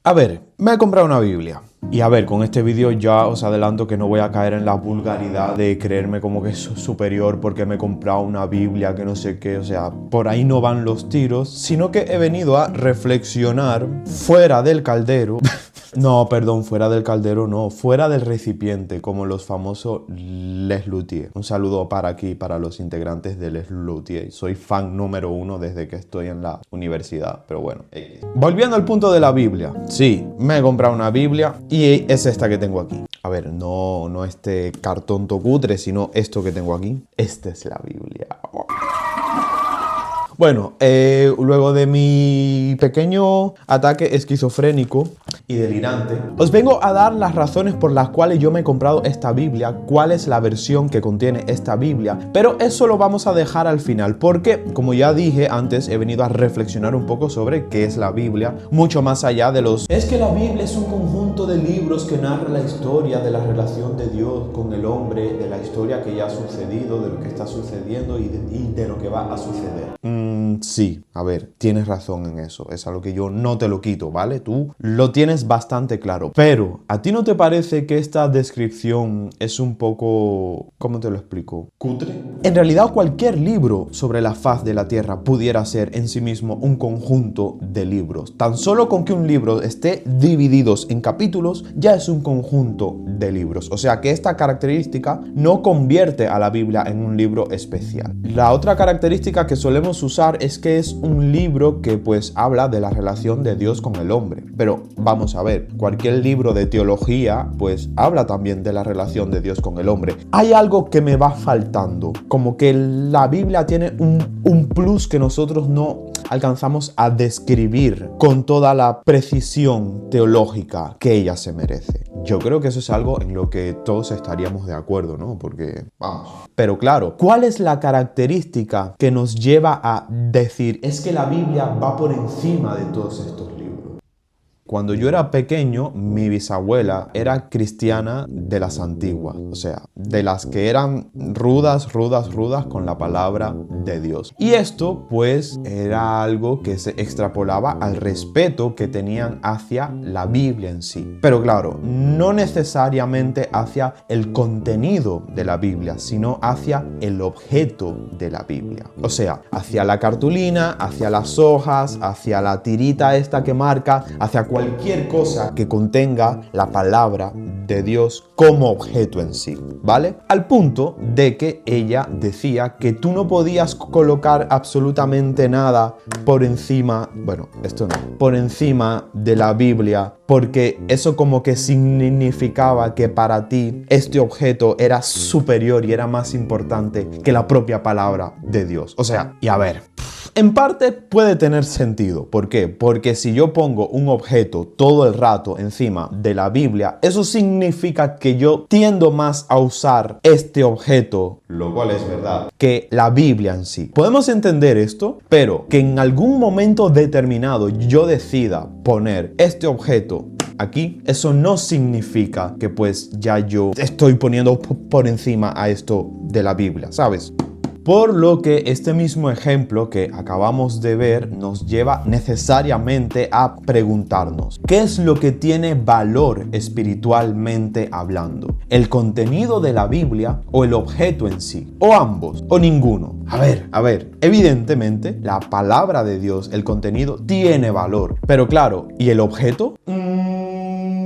A ver, me he comprado una Biblia. Y a ver, con este vídeo ya os adelanto que no voy a caer en la vulgaridad de creerme como que soy superior porque me he comprado una Biblia, que no sé qué, o sea, por ahí no van los tiros, sino que he venido a reflexionar fuera del caldero. No, perdón, fuera del caldero no, fuera del recipiente, como los famosos Les Luthiers. Un saludo para aquí, para los integrantes de Les Luthiers. Soy fan número 1 desde que estoy en la universidad, pero bueno. Volviendo al punto de la Biblia. Sí, me he comprado una Biblia y es esta que tengo aquí. A ver, no este cartón tocutre, sino esto que tengo aquí. Esta es la Biblia. Bueno, luego de mi pequeño ataque esquizofrénico y delirante, os vengo a dar las razones por las cuales yo me he comprado esta Biblia, cuál es la versión que contiene esta Biblia, pero eso lo vamos a dejar al final, porque, como ya dije antes, he venido a reflexionar un poco sobre qué es la Biblia, mucho más allá de los... Es que la Biblia es un conjunto de libros que narra la historia de la relación de Dios con el hombre, de la historia que ya ha sucedido, de lo que está sucediendo y de lo que va a suceder. Sí, a ver, tienes razón en eso, es algo que yo no te lo quito, ¿vale? Tú lo tienes bastante claro, pero ¿a ti no te parece que esta descripción es un poco... ¿cómo te lo explico? ¿Cutre? En realidad cualquier libro sobre la faz de la Tierra pudiera ser en sí mismo un conjunto de libros. Tan solo con que un libro esté divididos en capítulos ya es un conjunto de libros, o sea que esta característica no convierte a la Biblia en un libro especial. La otra característica que solemos usar es que es un libro que pues habla de la relación de Dios con el hombre. Pero vamos a ver, cualquier libro de teología pues habla también de la relación de Dios con el hombre. Hay algo que me va faltando, como que la Biblia tiene un plus que nosotros no alcanzamos a describir con toda la precisión teológica que ella se merece. Yo creo que eso es algo en lo que todos estaríamos de acuerdo, ¿no? Porque, vamos. Pero claro, ¿cuál es la característica que nos lleva a decir es que la Biblia va por encima de todos estos libros? Cuando yo era pequeño, mi bisabuela era cristiana de las antiguas, o sea, de las que eran rudas con la palabra de Dios. Y esto, pues, era algo que se extrapolaba al respeto que tenían hacia la Biblia en sí. Pero claro, no necesariamente hacia el contenido de la Biblia, sino hacia el objeto de la Biblia. O sea, hacia la cartulina, hacia las hojas, hacia la tirita esta que marca, hacia cualquier cosa que contenga la palabra de Dios como objeto en sí, ¿vale? Al punto de que ella decía que tú no podías colocar absolutamente nada por encima, bueno, esto no, por encima de la Biblia, porque eso como que significaba que para ti este objeto era superior y era más importante que la propia palabra de Dios. O sea, y a ver... En parte puede tener sentido. ¿Por qué? Porque si yo pongo un objeto todo el rato encima de la Biblia, eso significa que yo tiendo más a usar este objeto, lo cual es verdad, que la Biblia en sí. Podemos entender esto, pero que en algún momento determinado yo decida poner este objeto aquí, eso no significa que pues ya yo estoy poniendo por encima a esto de la Biblia, ¿sabes? Por lo que este mismo ejemplo que acabamos de ver nos lleva necesariamente a preguntarnos, ¿qué es lo que tiene valor espiritualmente hablando? ¿El contenido de la Biblia o el objeto en sí? ¿O ambos? ¿O ninguno? A ver, evidentemente la palabra de Dios, el contenido, tiene valor. Pero claro, ¿y el objeto?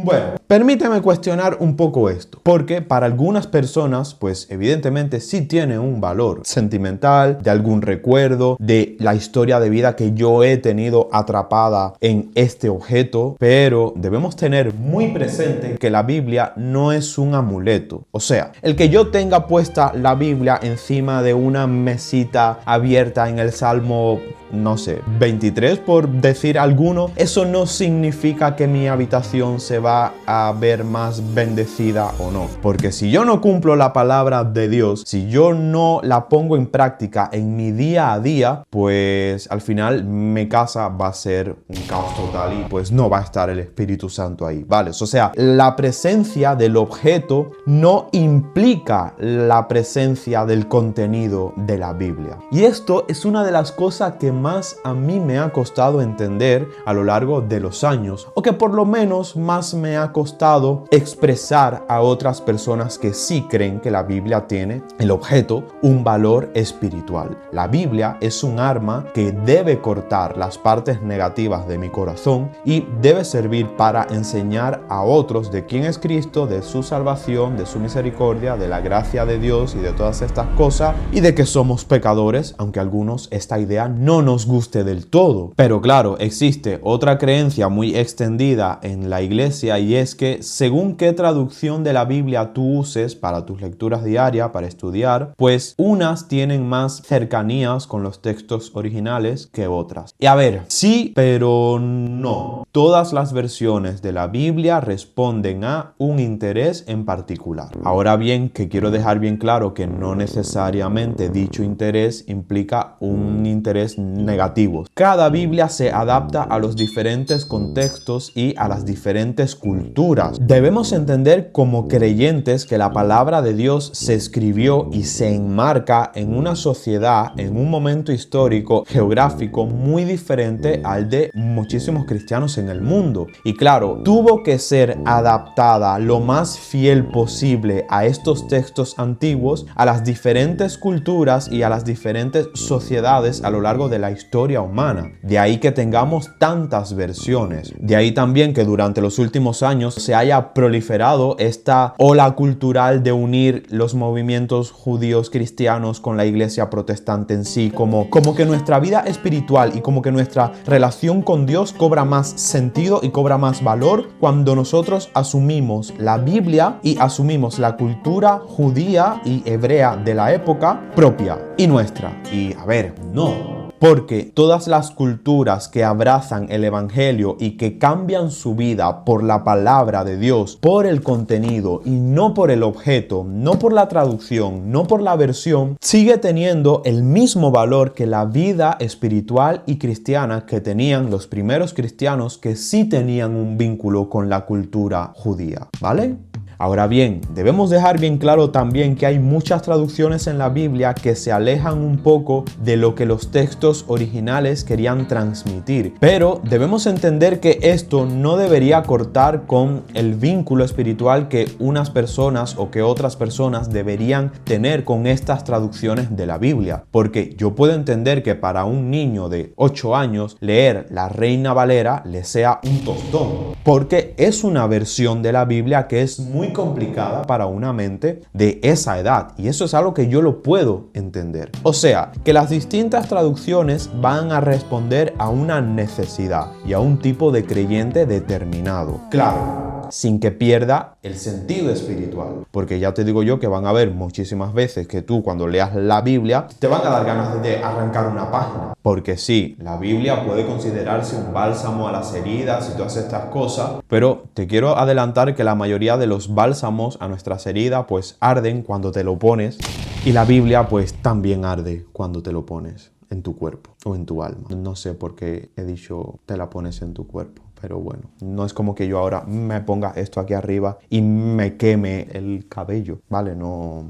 Bueno, permíteme cuestionar un poco esto, porque para algunas personas, pues evidentemente sí tiene un valor sentimental, de algún recuerdo, de la historia de vida que yo he tenido atrapada en este objeto, pero debemos tener muy presente que la Biblia no es un amuleto. O sea, el que yo tenga puesta la Biblia encima de una mesita abierta en el Salmo, no sé, 23 por decir alguno, eso no significa que mi habitación se va va a ver más bendecida o no. Porque si yo no cumplo la palabra de Dios, si yo no la pongo en práctica en mi día a día, pues al final mi casa va a ser un caos total y pues no va a estar el Espíritu Santo ahí, ¿vale? O sea, la presencia del objeto no implica la presencia del contenido de la Biblia. Y esto es una de las cosas que más a mí me ha costado entender a lo largo de los años, o que por lo menos más me ha costado expresar a otras personas que sí creen que la Biblia tiene, el objeto, un valor espiritual. La Biblia es un arma que debe cortar las partes negativas de mi corazón y debe servir para enseñar a otros de quién es Cristo, de su salvación, de su misericordia, de la gracia de Dios y de todas estas cosas, y de que somos pecadores, aunque a algunos esta idea no nos guste del todo. Pero claro, existe otra creencia muy extendida en la iglesia, y es que según qué traducción de la Biblia tú uses para tus lecturas diarias, para estudiar, pues unas tienen más cercanías con los textos originales que otras. Y a ver, sí, pero no. Todas las versiones de la Biblia responden a un interés en particular. Ahora bien, que quiero dejar bien claro que no necesariamente dicho interés implica un interés negativo. Cada Biblia se adapta a los diferentes contextos y a las diferentes culturas. Debemos entender como creyentes que la palabra de Dios se escribió y se enmarca en una sociedad, en un momento histórico, geográfico muy diferente al de muchísimos cristianos en el mundo. Y claro, tuvo que ser adaptada lo más fiel posible a estos textos antiguos, a las diferentes culturas y a las diferentes sociedades a lo largo de la historia humana. De ahí que tengamos tantas versiones. De ahí también que durante los últimos años se haya proliferado esta ola cultural de unir los movimientos judíos cristianos con la iglesia protestante en sí, como que nuestra vida espiritual y como que nuestra relación con Dios cobra más sentido y cobra más valor cuando nosotros asumimos la Biblia y asumimos la cultura judía y hebrea de la época propia y nuestra. Y a ver, no. Porque todas las culturas que abrazan el evangelio y que cambian su vida por la palabra de Dios, por el contenido y no por el objeto, no por la traducción, no por la versión, sigue teniendo el mismo valor que la vida espiritual y cristiana que tenían los primeros cristianos que sí tenían un vínculo con la cultura judía, ¿vale? Ahora bien, debemos dejar bien claro también que hay muchas traducciones en la Biblia que se alejan un poco de lo que los textos originales querían transmitir. Pero debemos entender que esto no debería cortar con el vínculo espiritual que unas personas o que otras personas deberían tener con estas traducciones de la Biblia. Porque yo puedo entender que para un niño de 8 años leer la Reina Valera le sea un tostón. Porque es una versión de la Biblia que es muy complicada para una mente de esa edad, y eso es algo que yo lo puedo entender. O sea, que las distintas traducciones van a responder a una necesidad y a un tipo de creyente determinado. Claro, sin que pierda el sentido espiritual. Porque ya te digo yo que van a haber muchísimas veces que tú cuando leas la Biblia te van a dar ganas de arrancar una página. Porque sí, la Biblia puede considerarse un bálsamo a las heridas y todas estas cosas, pero te quiero adelantar que la mayoría de los bálsamos a nuestras heridas pues arden cuando te lo pones, y la Biblia pues también arde cuando te lo pones en tu cuerpo o en tu alma. No sé por qué he dicho te la pones en tu cuerpo. Pero bueno, no es como que yo ahora me ponga esto aquí arriba y me queme el cabello, ¿vale? No.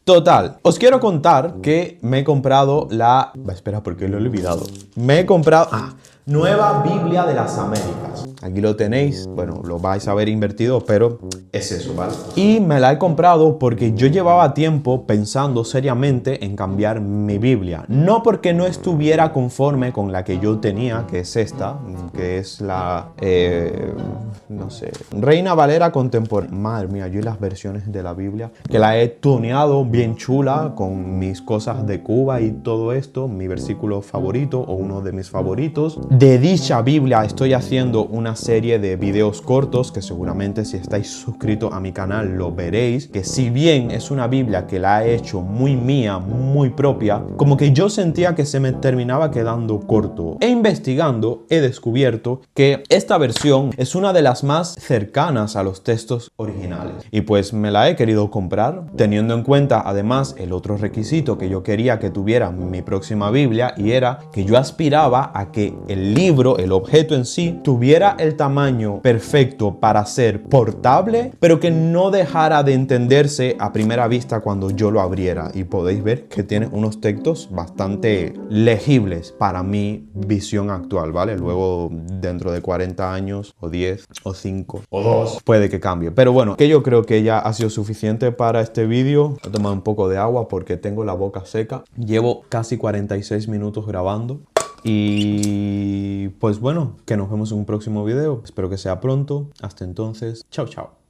Total, os quiero contar que me he comprado la... Espera, porque lo he olvidado. Me he comprado... Nueva Biblia de las Américas. Aquí lo tenéis. Bueno, lo vais a ver invertido, pero es eso, ¿vale? Y me la he comprado porque yo llevaba tiempo pensando seriamente en cambiar mi Biblia. No porque no estuviera conforme con la que yo tenía, que es esta, que es la... no sé, Reina Valera contemporánea. Madre mía, yo y las versiones de la Biblia, que la he tuneado bien chula con mis cosas de Cuba y todo esto, mi versículo favorito o uno de mis favoritos. De dicha Biblia estoy haciendo una serie de videos cortos que seguramente si estáis suscritos a mi canal lo veréis, que si bien es una Biblia que la he hecho muy mía, muy propia, como que yo sentía que se me terminaba quedando corto. E investigando he descubierto que esta versión es una de las más cercanas a los textos originales. Y pues me la he querido comprar, teniendo en cuenta además el otro requisito que yo quería que tuviera mi próxima Biblia, y era que yo aspiraba a que el libro, el objeto en sí, tuviera el tamaño perfecto para ser portable, pero que no dejara de entenderse a primera vista cuando yo lo abriera. Y podéis ver que tiene unos textos bastante legibles para mi visión actual, ¿vale? Luego, dentro de 40 años, o 10, o 5, o 2, puede que cambie. Pero bueno, que yo creo que ya ha sido suficiente para este vídeo. Voy a tomar un poco de agua porque tengo la boca seca. Llevo casi 46 minutos grabando. Y pues bueno, que nos vemos en un próximo video. Espero que sea pronto. Hasta entonces, chao, chao.